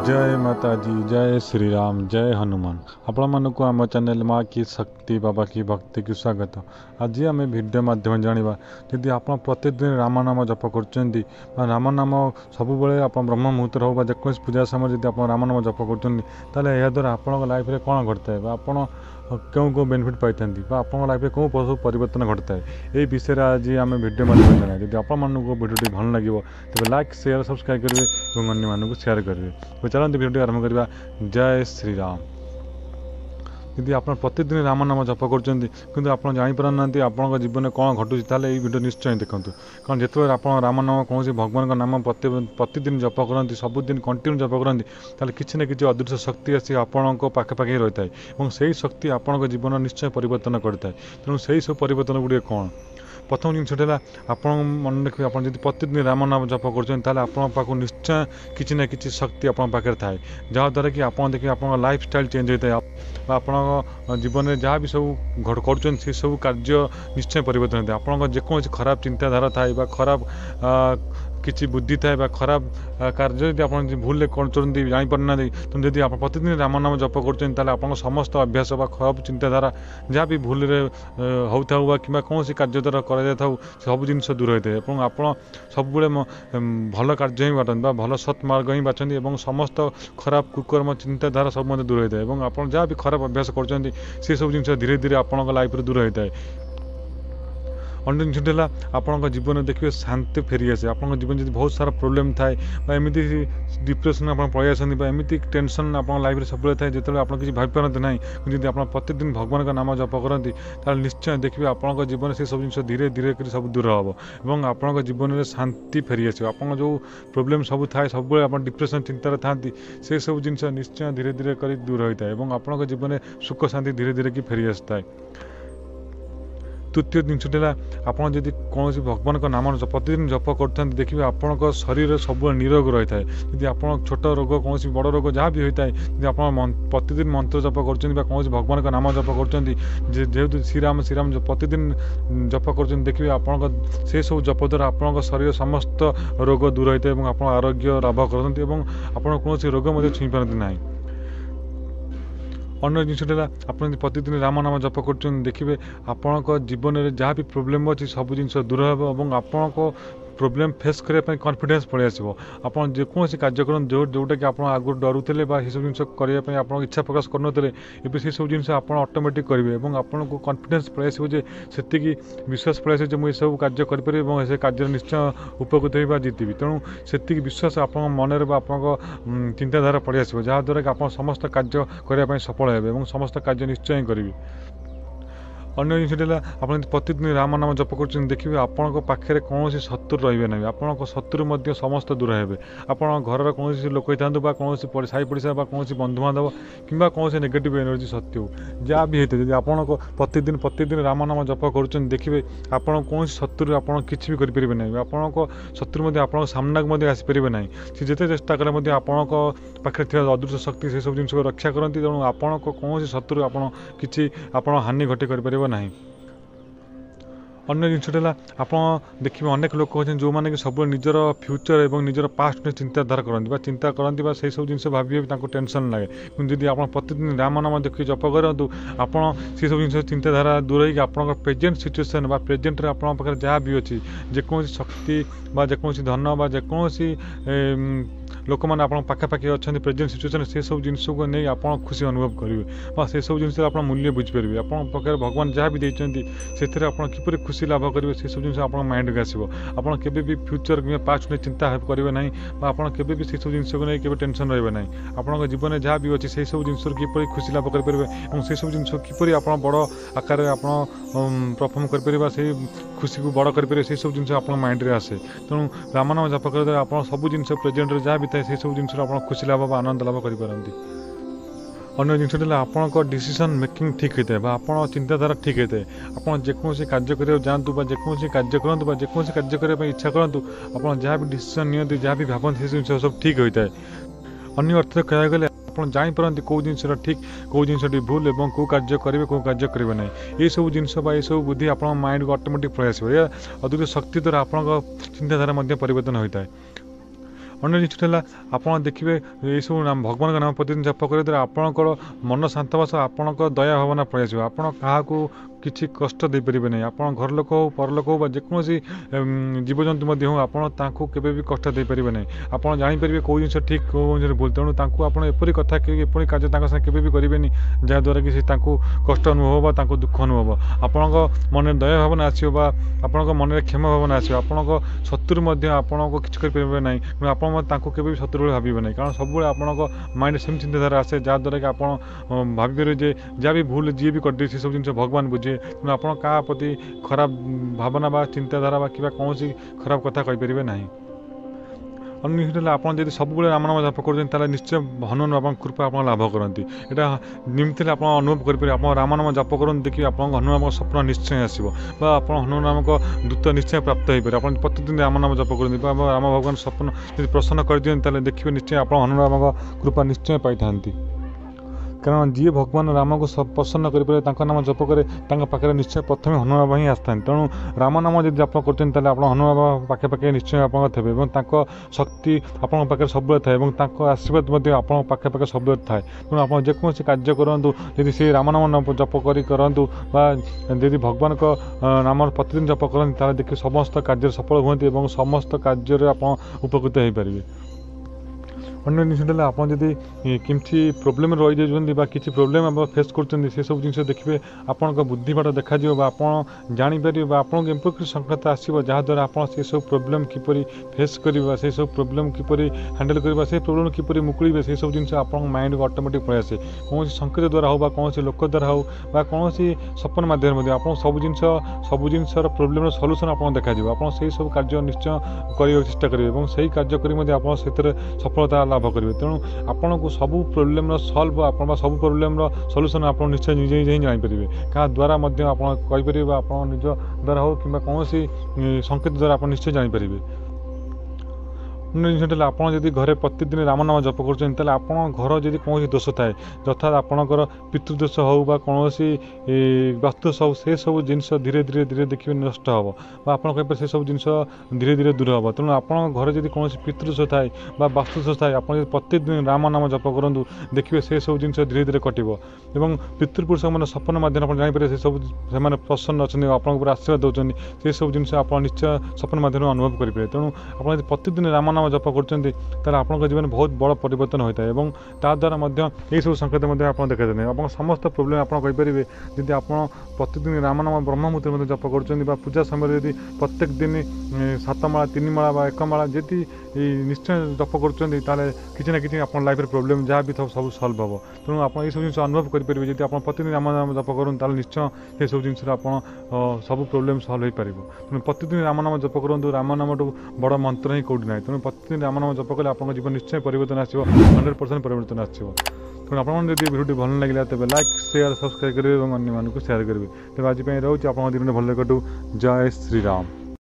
जय माता दी, जय श्री राम, जय हनुमान। आपण मानक आम चैनल माँ की शक्ति बाबा की भक्ति की स्वागत। आज आम भिडियो माध्यम जाना जदि आप प्रतिदिन राम नाम जप कर राम नाम सब आप ब्रह्म मुहूर्त हो जेको पूजा समय जब आप राम नाम जप कर याद्वारा आप लाइफ में कौन घटता है आप क्यों क्यों बेनिफिट पाई आप लाइफ में कौन सब परिवर्तन घटता है ये विषय आज आम भिडियो माध्यम जाना। जब आपको भिडियो भल लगे तेज लाइक शेयर सब्सक्राइब करेंगे और अन्य मानक शेयर करेंगे। तो चलते भिडियो आरंभ करवा। जय श्री राम। यदि आप प्रतिदिन राम नाम जप कर आप जापर ना आप जीवन में कौन घटुच्छे ये भिडियो निश्चय देखूँ। कारण जिते आप राम नाम कौन भगवान का नाम प्रतिदिन जप करती सबुदिन कंटिन्यू जप करती किसी न कि अदृश्य शक्ति आसी आपण पाखे रही है और से शक्ति आपण जीवन निश्चय परिवर्तन करता है। तेणु से सब परिवर्तन गुड़े कौन प्रथम जिनसा आप मन रखिए आप प्रतिदिन राम नाम जप कर निश्चय किसी न कि शक्ति आपे थाए जहाँद्वारा कि आप देखिए आप लाइफ स्टाइल चेंज होता है आप जीवन में जहाँ भी सब कर सब कार्य निश्चय परिवर्तन होता है। आप जेको खराब चिंताधारा थाए खराब किसी बुद्धि थाए खराब कार्य जब आप भूल करते जापरना तुम जब आप प्रतिदिन राम नाम जप कर समस्त अभ्यास खराब चिंताधारा जहाँ भी भूल होता कि कौन कार्य द्वारा कर सब जिन दूर होता है आप सब भल कार्य ही बाटती भल सत्मार्ग ही बाछती और समस्त खराब कुकर्म चिंताधारा सब दूर होता है आप जहाँ भी खराब अभ्यास कर सब जिन धीरे धीरे आप लाइफ दूर होता है। अन्य जिनसा आप जीवन में देखिए शांति फेरी आसे आप जीवन जब बहुत सारा प्रोब्लेम थाए एमती डिप्रेशन आप पलि आसती एमती टेंशन आप लाइफ में सब थाए जो आप किसी भाई पारती ना जब आप प्रतिदिन भगवान का नाम जप करती निश्चय देखिए आप जीवन से सब जिन धीरे धीरे कर सब दूर हम और आप जीवन में शांति फेरी आस आप जो प्रोब्लेम सब थाए सब आप डिप्रेशन चिंतार था से सब जिन निश्चय धीरे धीरे कर दूर होता है और आप जीवन में सुख शांति धीरे धीरे की फेरी आसता है। तृतीय जिनसा आप कौन भगवान का नाम प्रतिदिन जप करते देखिए आप शरीर सब निरोग रही है। यदि आप छोट रोग कौन बड़ रोग जहाँ भी होता है यदि आप प्रतिदिन मंत्र जप कर कौन भगवान का नाम जप कर जेहेतु श्रीराम श्रीराम प्रतिदिन जप कर देखिए आप से सब जप द्वारा आप शरीर समस्त रोग दूर होता है और आप आरोग्य लाभ करते आप कौन रोग छुई पारती ना। अन्य जिनसा आप प्रतिदिन राम नाम जप कर देखिए आपण जीवन में जहाँ भी प्रोब्लेम अच्छी सब जिन दूर हे और आपण प्रोब्लेम फेस करने कॉन्फिडेंस पलि आसो आप जेकोसी कार्य जोटा कि आप आगुरी डरुले सब जिन करने आप इच्छा प्रकाश करें से सब जिन आप ऑटोमेटिक करेंगे और आपको कॉन्फिडेंस पलि आसो से विश्वास पलि आस मुझे सब कार्य करें से कार्य निश्चय उपकृत होगा जीतबी तेणु से विश्वास आप मन आप चिंताधारा पलि आसो जहाँद्वारा कि आप समस्त कार्य करने सफल हे और समस्त कार्य निश्चय करेंगे। अन्य जिनसा आप प्रतिदिन राम नाम जप कर देखिए आपण पाखे कौन शत्रु रे ना आप शत्रु समस्त दूर हे आप घर कौन लोक था कौन साई पड़िशा कौन बंधु बांधव कि कौन नेगेटिव एनर्जी सत्य हो जहाँ भी होते जब आप प्रतिदिन राम नाम जप कर देखिए आप कौन शत्रु आप किसी भी करेंगे ना आप शत्रु आप सामना आसपारे ना सी जिते चेष्टा कले पाखे अदृश्य शक्ति से सब जिन रक्षा करती तेणु आप कौन शत्रु आप किसी आप हानि घटी कर नहीं। अन्य जिनसा आप देखिए अनेक लोक अच्छे जो मैंने सब निजर फ्यूचर और निजर पास्ट में चिंताधारा करती चिंता करती से सब जिन भावी टेंशन लगे जब आप प्रतिदिन राम नाम देखिए जप करूँ आप से सब जिन चिंताधारा दूर हो आप प्रेजेंट सिचुएसन प्रेजेंट आप जहाँ भी अच्छी जेको शक्ति जेको धन जेकोसी लोक मैंने आप पाखापाखि अच्छा प्रेजेंट सिचुएसन से सब जिन को नहीं आप खुशी अनुभव करेंगे से सब जिन आप मूल्य बुझीपारे आप भगवान जहाँ भी देते से किपर खुशी लाभ करेंगे से सब जिन आप माइंड को आसो आप भी फ्यूचर कि पास्ट में चिंता करेंगे ना आपे से सब जिन को नहीं केवल टेंशन रही ना आप जीवन में जहाँ भी अच्छी से सब जिन किपर खुशी लाभ करेंगे और से सब जिन किपर आप बड़ आकार आप परफॉर्म करेंगे से खुशी को बड़ करेंगे से सब जिन आप माइंड में आसे तेणु राम नाम जप कर आप सब जिन प्रेजेंट जहाँ भी थाए से सब जिन आप खुशी लाभ आनंद लाभ करें। अन्य जिनसा आप डिसीजन मेकिंग ठीक होता है आप चिंताधारा ठीक होता है आप जेकोसी कार्य करने जातु जेकोसी कार्य करूँ जेकोसी कार्य करने इच्छा करूँ आप जहाँ भी डिसीजन नि जहाँ भी भावती से जिन सब ठीक होता है। अन्य अर्थ कह गले आप जापरती कौ जिन ठीक कौ जिन भूल और कौ कार्य करेंगे कौ कार्य करेंगे ना ये सब जिन सब बुद्धि आप माइंड को ऑटोमेटिक पलि आस अदृश्य शक्ति द्वारा आप चिंताधारा परिवर्तन होता है। अन्य जिनिसटा है आप देखिए ये सब भगवान नाम प्रतिदिन जप कर द्वारा आपंकर मन शांत बस आपण दया भावना पलि आस आप किसी कष्ट दे पारे नहीं आप घर लोक हो परलोक हो जेकोसी जीवजंतु हो आपको केवे भी कष्ट दे पारे नहीं आप जापर कौ जिन ठीक कौ जिन भूल तेणु आप एपरी कथा एपरी कार्य केवे भी करेंगे जहाद्वारा कि कष्ट अनुभव दुख अनुभव आपण मन दया भावना आसो आपण मन में क्षमा भावना आसो आपण शत्रु आपको किसी करेंगे ना आप केवे शत्रु भावे नहीं कारण सब आप माइंड सेम चिंताधारा आसे जहाद्वारा कि आप भाई जहाँ भी भूल जी भी करदे से सब जिन भगवान बुझे तेणु आप प्रति खराब भावना बा चिंताधारा बा कि कौन खराब कथा कहींपर ना अन्य आप सब राम नाम जप कर निश्चय हनुमान बाबा कृपा आप लाभ करती यहाँ निमती आप अनुभव करेंगे आप राम नाम जप कर देखिए आप हनुमान बाबा स्वप्न निश्चय आसो आप हनुमान नामक दूत निश्चय प्राप्त हो पारे आप प्रतिदिन राम नाम जप करते राम भगवान स्वप्न यदि प्रसन्न कर दिखते देखिए निश्चय आप हनुमान बाबा कृपा निश्चय पाई था कारण जी भगवान राम को सब प्रसन्न करें नाम जप करे पाखे निश्चय प्रथम हनुमान बाबा ही आसता तेणु राम नाम जब जप करते हनुमान बाबा पाखे पाखे निश्चय आप थे शक्ति आपण पाखे सब थाए आशीर्वाद आप पाखे पाखे सब थाए तेणु आप जेकोसी कार्य करूँ यदि से राम नाम जप करूँ भगवान को नाम प्रतिदिन जप करते देखिए समस्त कार्य सफल हुए समस्त कार्य आप उपकृत हो पारे अन्य जिनसा आप किसी प्रोब्लेम रही जाइए किसी प्रोब्लेम आप फेस कर सब जिन देखिए आपण बुद्धि बाट देखा आप जापर आपको एम्प्री संकेत आसो जहाद्वारा आप से सब प्रोब्लेम किपर फेस करवा से सब प्रोब्लेम किपर हैंडल करवा से प्रोब्लेम किपर मुकुड़े से सब जिन आप माइंड को ऑटोमेटिक पलि आसे कौन संकेत द्वारा हो कौन लोक द्वारा हो कौन सपन माध्यम आप सब जिन प्रोब्लेम सल्यूशन आप देखा आप सब कार्य निश्चय कर चेष्टा करेंगे से कार्य कर सफलता लाभ करेंगे तेणु आपन को सब प्रोब्लेम सल्व आप सब प्रोब्लेम सल्यूशन आप निश्चय निजे निजे ही जापर क्या द्वारा कहीपर आप निज द्वारा हो कि कौन संकेत द्वारा आप निश्चय जापर जिन आप घरे प्रतिदिन राम नाम जप कर घर जब कौन दोष थाए यथा आपणकर पितृदोष हो कौन वास्तुदोष हो से सब जिन धीरे धीरे धीरे देखिए नष्ट हम आप से सब जिन धीरे धीरे दूर हम तेणु आप घर जब कौन पितृदोष थाए वास्तुदोष थाए आप प्रतिदिन राम नाम जप करूँ देखिए से सब जिन धीरे धीरे कटो और पितृपुरुष मैंने सपन माध्यम आप जापर से सब से प्रसन्न अच्छा आप आशीर्वाद दौरान से सब जिन आप निश्चय सपन माध्यम अनुभव करेंगे तेणु आप प्रतिदिन राम नाम जप कर आपन जीवन बहुत बड़ परिवर्तन होता है ताद्वारा यही सब संकेत आप देखा आप समस्त प्रोब्लेम आप कहींपर जब आप प्रतिदिन राम नाम ब्रह्म मुहूर्त जप कर पूजा समय यदि प्रत्येक दिन 7 माला 3 माला 1 माला जी निश्चय जप कर किसी ना कि आप लाइफ प्रोब्लेम जहाँ भी सब सल्व हम तेणु आप सब जिन अनुभव करेंगे जब आप प्रतिदिन राम नाम जप करूँ निश्चय से सब जिन सब प्रोब्लेम सल्व हो पार तेणु प्रतिदिन राम नाम जप करूँ राम नाम बड़ मंत्र ही कौटी ना तेणु प्रतिदिन राम नाम जप कले आप जीवन निश्चय परिवर्तन आसो 100% परिवर्तन आसो तेणु आपड़ी भिडियो भल लगे तेज लाइक शेयर सब्सक्राइब करेंगे और अन्य शेयर करेंगे तेज आज रोचे आप दिन भल कटू जय श्री राम।